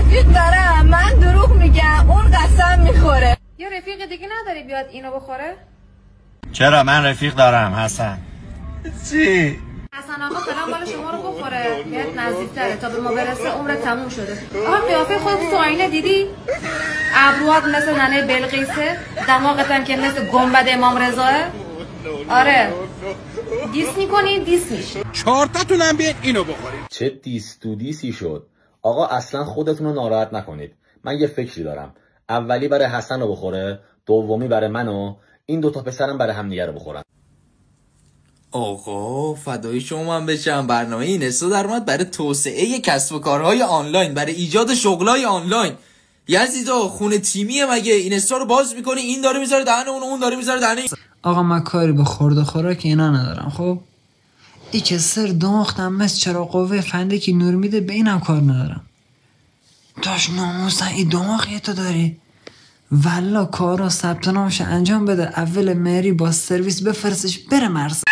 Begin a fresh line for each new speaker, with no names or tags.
رفیق دارم، من دروغ میگم اون قسم میخوره.
یا رفیق دیگه نداری بیاد اینو بخوره؟
چرا من رفیق دارم حسن. چی؟
حسن آقا فلان مال شما رو بخوره بیاد نزدیکتره تا به ما برسه عمر تموم شده. آقا قیافه خودت تو آینه دیدی؟ ابروات مثل ننه بلقیسه، دماغت هم که مثل گنبد امام رضاه. آره دیس میکنی دیس میشه.
4 تاتونم بیاین اینو بخورید.
چه دیسی شد. آقا اصلا خودتون رو ناراحت نکنید. من یه فکری دارم. اولی برای حسن رو بخوره، دومی برای منو، این دوتا پسرم برای همدیگه رو بخورن.
آقا فدای شما من بشم. برنامه اینستا در اومد برای توسعه کسب و کارهای آنلاین، برای ایجاد شغلای آنلاین. یزیدا خونه تیمیه مگه؟ اینستا رو باز میکنی این داره میذاره دهن اون داره میذاره دهن این.
آقا من کاری به خورد و خوراک اینا ندارم. خب ای که سر داختم مثل چرا قوه فنده که نور میده به اینم کار ندارم. داش ناموسن ای دماغی تو داری؟ والا کارا ثبت نامش انجام بده، اول مری با سرویس بفرستش بره مرز.